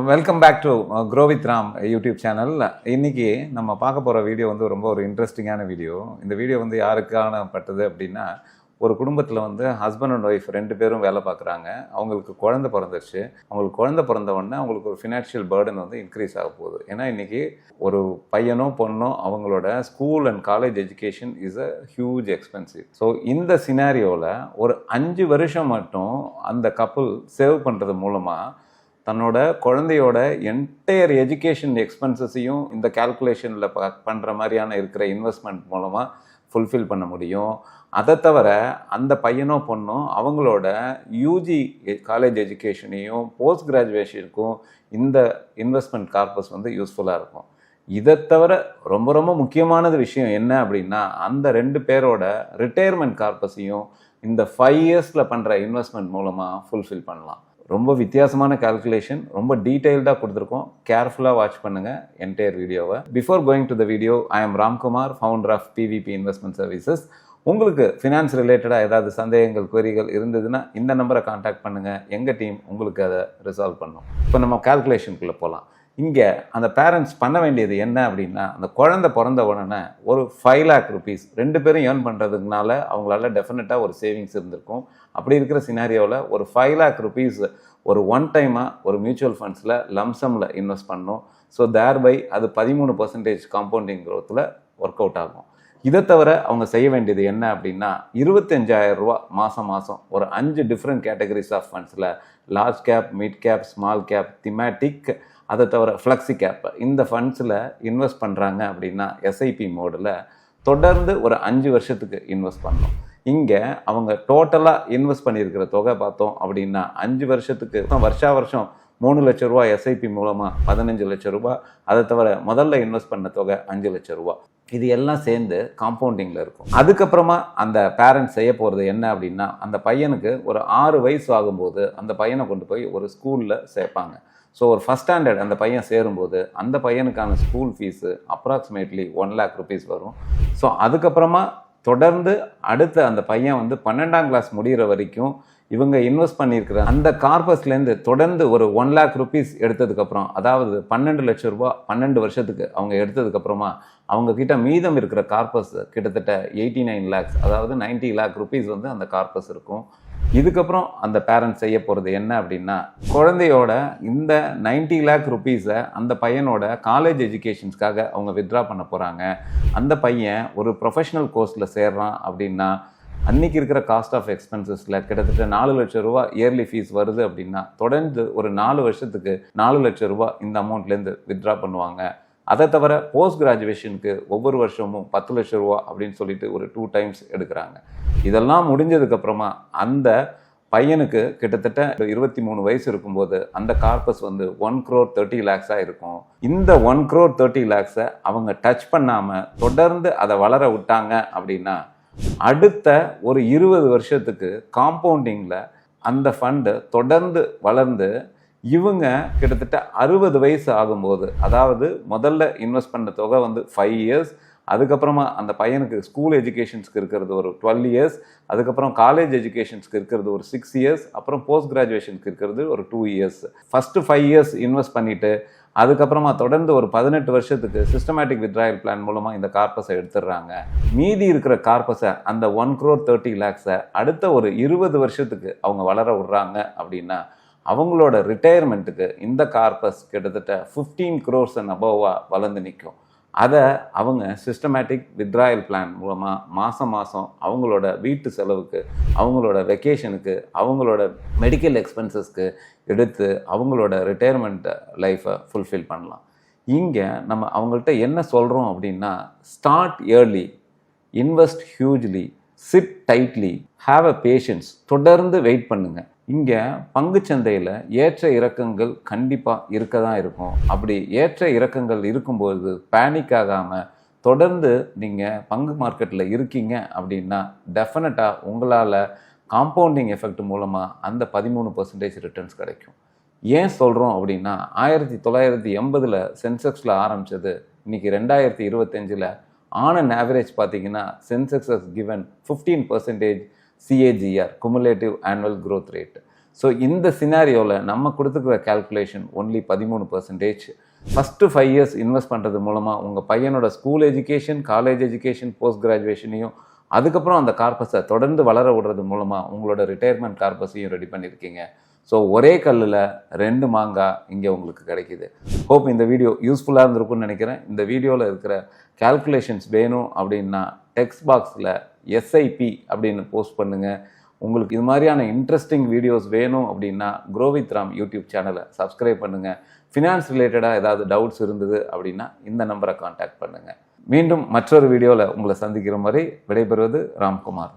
Welcome back to grow with Ram YouTube channel. இன்னைக்கு நம்ம பார்க்க போகிற வீடியோ வந்து ரொம்ப ஒரு இன்ட்ரெஸ்டிங்கான வீடியோ. இந்த வீடியோ வந்து யாருக்கான பட்டது அப்படின்னா, ஒரு குடும்பத்தில் வந்து ஹஸ்பண்ட் அண்ட் ஒய்ஃப் 2 பேரும் வேலை பார்க்குறாங்க. அவங்களுக்கு குழந்தை பிறந்துருச்சு. அவங்களுக்கு குழந்தை பிறந்த உடனே அவங்களுக்கு ஒரு ஃபினான்ஷியல் பேர்டன் வந்து இன்க்ரீஸ் ஆக போகுது. ஏன்னா இன்றைக்கி ஒரு பையனோ பொண்ணோ அவங்களோட school and college education is a huge expensive. So இந்த சினாரியோவில் ஒரு 5 வருஷம் மட்டும் அந்த கப்புள் சேவ் பண்ணுறது மூலமாக தன்னோட குழந்தையோட என்டையர் எஜுகேஷன் எக்ஸ்பென்சஸையும் இந்த கால்குலேஷனில் பண்ணுற மாதிரியான இருக்கிற இன்வெஸ்ட்மெண்ட் மூலமாக ஃபுல்ஃபில் பண்ண முடியும். அதை தவிர அந்த பையனோ பொண்ணோ அவங்களோட யூஜி காலேஜ் எஜுகேஷனையும் போஸ்ட் கிராஜுவேஷனுக்கும் இந்த இன்வெஸ்ட்மெண்ட் கார்பஸ் வந்து யூஸ்ஃபுல்லாக இருக்கும். இதை தவிர ரொம்ப ரொம்ப முக்கியமானது விஷயம் என்ன அப்படின்னா, அந்த 2 பேரோட ரிட்டையர்மெண்ட் கார்பஸையும் இந்த 5 இயர்ஸில் பண்ணுற இன்வெஸ்ட்மெண்ட் மூலமாக ஃபுல்ஃபில் பண்ணலாம். ரொம்ப வித்தியாசமான கால்குலேஷன், ரொம்ப டீட்டெயில்டாக கொடுத்துருக்கோம். கேர்ஃபுல்லாக வாட்ச் பண்ணுங்கள் என்டையர் வீடியோவை. Before going to the video, I am Ramkumar, founder of PVP investment services. உங்களுக்கு ஃபினான்ஸ் ரிலேட்டடாக ஏதாவது சந்தேகங்கள், குவரிகள் இருந்ததுன்னா இந்த நம்பரை கான்டாக்ட் பண்ணுங்கள். எங்கள் டீம் உங்களுக்கு அதை ரிசால்வ் பண்ணும். இப்போ நம்ம கால்குலேஷனுக்குள்ளே போகலாம். இங்கே அந்த பேரண்ட்ஸ் பண்ண வேண்டியது என்ன அப்படின்னா, அந்த குழந்தை பிறந்த உடனே ஒரு 5 lakh rupees 2 பேரும் ஏர்ன் பண்ணுறதுனால அவங்களால டெஃபினட்டாக ஒரு சேவிங்ஸ் இருந்திருக்கும். அப்படி இருக்கிற சினாரியோவில் ஒரு 5 lakh rupees ஒரு ஒன் டைமாக ஒரு மியூச்சுவல் ஃபண்ட்ஸில் லம்சமில் இன்வெஸ்ட் பண்ணணும். ஸோ தேர்பை அது 13% காம்பவுண்டிங் க்ரோத்தில் ஒர்க் அவுட் ஆகும். இதை தவிர அவங்க செய்ய வேண்டியது என்ன அப்படின்னா, 25,000 ரூபா மாதம் ஒரு 5 டிஃப்ரெண்ட் கேட்டகரிஸ் ஆஃப் ஃபண்ட்ஸில் large cap, mid cap, small cap, thematic, அதை தவிர ஃப்ளெக்ஸி கேப், இந்த ஃபண்ட்ஸில் இன்வெஸ்ட் பண்ணுறாங்க அப்படின்னா எஸ்ஐபி மோடில் தொடர்ந்து ஒரு 5 வருஷத்துக்கு இன்வெஸ்ட் பண்ணணும். இங்கே அவங்க டோட்டலாக இன்வெஸ்ட் பண்ணியிருக்கிற தொகை பார்த்தோம் அப்படின்னா 5 வருஷத்துக்கு வருஷம் 3 லட்ச ரூபா எஸ்ஐபி மூலமாக 15 லட்ச ரூபா. அதை தவிர முதல்ல இன்வெஸ்ட் பண்ண தொகை 5 லட்ச ரூபா. இது எல்லாம் சேர்ந்து காம்பவுண்டிங்கில் இருக்கும். அதுக்கப்புறமா அந்த பேரண்ட்ஸ் செய்ய போகிறது என்ன அப்படின்னா, அந்த பையனுக்கு ஒரு 6 வயசு ஆகும்போது அந்த பையனை கொண்டு போய் ஒரு ஸ்கூலில் சேர்ப்பாங்க. ஸோ ஒரு ஃபஸ்ட் ஸ்டாண்டர்ட் அந்த பையன் சேரும்போது அந்த பையனுக்கான school fees approximately 1 lakh rupees வரும். ஸோ அதுக்கப்புறமா தொடர்ந்து அடுத்த அந்த பையன் வந்து 12ஆம் கிளாஸ் முடிகிற வரைக்கும் இவங்க இன்வெஸ்ட் பண்ணியிருக்கிற அந்த கார்பஸ்லேருந்து தொடர்ந்து ஒரு 1 lakh rupees எடுத்ததுக்கப்புறம், அதாவது 12 லட்ச ரூபா 12 வருஷத்துக்கு அவங்க எடுத்ததுக்கப்புறமா அவங்கக்கிட்ட மீதம் இருக்கிற கார்பஸ் கிட்டத்தட்ட 89 lakhs, அதாவது 90 lakh rupees வந்து அந்த கார்பஸ் இருக்கும். இதுக்கப்புறம் அந்த பேரண்ட்ஸ் செய்ய போகிறது என்ன அப்படின்னா, குழந்தையோட இந்த 90 lakh rupees அந்த பையனோட காலேஜ் எஜுகேஷன்ஸ்க்காக அவங்க வித்ட்ரா பண்ண போகிறாங்க. அந்த பையன் ஒரு ப்ரொஃபஷனல் கோர்ஸில் சேர்றான் அப்படின்னா அன்றைக்கி இருக்கிற காஸ்ட் ஆஃப் எக்ஸ்பென்சஸில் கிட்டத்தட்ட 4 லட்ச ரூபா இயர்லி ஃபீஸ் வருது அப்படின்னா தொடர்ந்து ஒரு 4 வருஷத்துக்கு 4 லட்ச ரூபா இந்த அமௌண்ட்லேருந்து வித்ட்ரா பண்ணுவாங்க. அதை தவிர போஸ்ட் கிராஜுவேஷனுக்கு ஒவ்வொரு வருஷமும் 10 லட்ச ரூபா அப்படின்னு சொல்லிட்டு ஒரு 2 times எடுக்கிறாங்க. இதெல்லாம் முடிஞ்சதுக்கப்புறமா அந்த பையனுக்கு கிட்டத்தட்ட 23 வயசு இருக்கும்போது அந்த கார்பஸ் வந்து 1,30 lakhs இருக்கும். இந்த 1,30 lakhs அவங்க டச் பண்ணாமல் தொடர்ந்து அதை வளர விட்டாங்க அப்படின்னா அடுத்த ஒரு 20 வருஷத்துக்கு காம்பவுண்டிங்கில் அந்த ஃபண்டு தொடர்ந்து வளர்ந்து இவங்க கிட்டத்தட்ட 60 வயசு ஆகும்போது, அதாவது முதல்ல இன்வெஸ்ட் பண்ண தொகை வந்து 5 years, அதுக்கப்புறமா அந்த பையனுக்கு ஸ்கூல் எஜுகேஷன்ஸ்க்கு இருக்கிறது ஒரு 12 years, அதுக்கப்புறம் காலேஜ் எஜுகேஷன்ஸ்க்கு இருக்கிறது ஒரு 6 years, அப்புறம் போஸ்ட் கிராஜுவேஷனுக்கு இருக்கிறது ஒரு 2 years. ஃபஸ்ட்டு 5 years இன்வெஸ்ட் பண்ணிவிட்டு அதுக்கப்புறமா தொடர்ந்து ஒரு 18 வருஷத்துக்கு சிஸ்டமேட்டிக் வித்ட்ராயல் பிளான் மூலமாக இந்த கார்பஸை எடுத்துடுறாங்க. மீதி இருக்கிற கார்பஸை அந்த 1,30 lakhs அடுத்த ஒரு 20 வருஷத்துக்கு அவங்க வளர விடுறாங்க அப்படின்னா அவங்களோட ரிட்டையர்மெண்ட்டுக்கு இந்த கார்பஸ் கிட்டத்தட்ட 15 crores and above வளர்ந்து நிற்கும். அதை அவங்க சிஸ்டமேட்டிக் வித்ட்ராயல் பிளான் மூலமாக மாதம் அவங்களோட வீட்டு செலவுக்கு, அவங்களோட வெக்கேஷனுக்கு, அவங்களோட மெடிக்கல் எக்ஸ்பென்சஸ்க்கு எடுத்து அவங்களோட ரிட்டையர்மெண்ட் லைஃப்பை ஃபுல்ஃபில் பண்ணலாம். இங்கே நம்ம அவங்கள்ட்ட என்ன சொல்கிறோம் அப்படின்னா, start early, invest hugely, sit tight, have a patience. தொடர்ந்து வெயிட் பண்ணுங்கள். இங்கே பங்குச்சந்தையில் ஏற்ற இறக்கங்கள் கண்டிப்பாக இருக்க தான் இருக்கும். அப்படி ஏற்ற இறக்கங்கள் இருக்கும்போது பேனிக் ஆகாமல் தொடர்ந்து நீங்கள் பங்கு மார்க்கெட்டில் இருக்கீங்க அப்படின்னா டெஃபினட்டாக உங்களால் காம்பவுண்டிங் எஃபெக்ட் மூலமாக அந்த 13% ரிட்டர்ன்ஸ் கிடைக்கும். ஏன் சொல்கிறோம் அப்படின்னா, 1980 சென்செக்ஸில் ஆரம்பித்தது இன்றைக்கி 2025 ஆன் அண்ட் ஆவரேஜ் பார்த்தீங்கன்னா sensex has given 15% CAGR, cumulative annual growth rate. So இந்த சினாரியோவில் நம்ம கொடுத்துக்கிற calculation only 13%. First 5 years invest பண்ணுறது மூலமாக உங்கள் பையனோட school education, college education, post கிராஜுவேஷனையும் அதுக்கப்புறம் அந்த கார்பஸை தொடர்ந்து வளர விடுறது மூலமாக உங்களோட ரிட்டையர்மெண்ட் கார்பஸையும் ரெடி பண்ணியிருக்கீங்க. ஸோ ஒரே கல்லில் 2 மாங்காய் இங்கே உங்களுக்கு கிடைக்கிது. ஹோப் இந்த வீடியோ யூஸ்ஃபுல்லாக இருந்திருக்கும்னு நினைக்கிறேன். இந்த வீடியோவில் இருக்கிற கால்குலேஷன்ஸ் வேணும் அப்படின்னா டெக்ஸ்ட் பாக்ஸில் எஸ்ஐபி அப்படின்னு போஸ்ட் பண்ணுங்கள். உங்களுக்கு இது மாதிரியான இன்ட்ரெஸ்டிங் வீடியோஸ் வேணும் அப்படின்னா க்ரோ வித் ராம் யூடியூப் சேனலை சப்ஸ்கிரைப் பண்ணுங்கள். ஃபினான்ஸ் ரிலேட்டடாக ஏதாவது டவுட்ஸ் இருந்தது அப்படின்னா இந்த நம்பரை கான்டாக்ட் பண்ணுங்கள். மீண்டும் மற்றொரு வீடியோவில் உங்களை சந்திக்கிற மாதிரி விடைபெறுவது ராம்குமார்.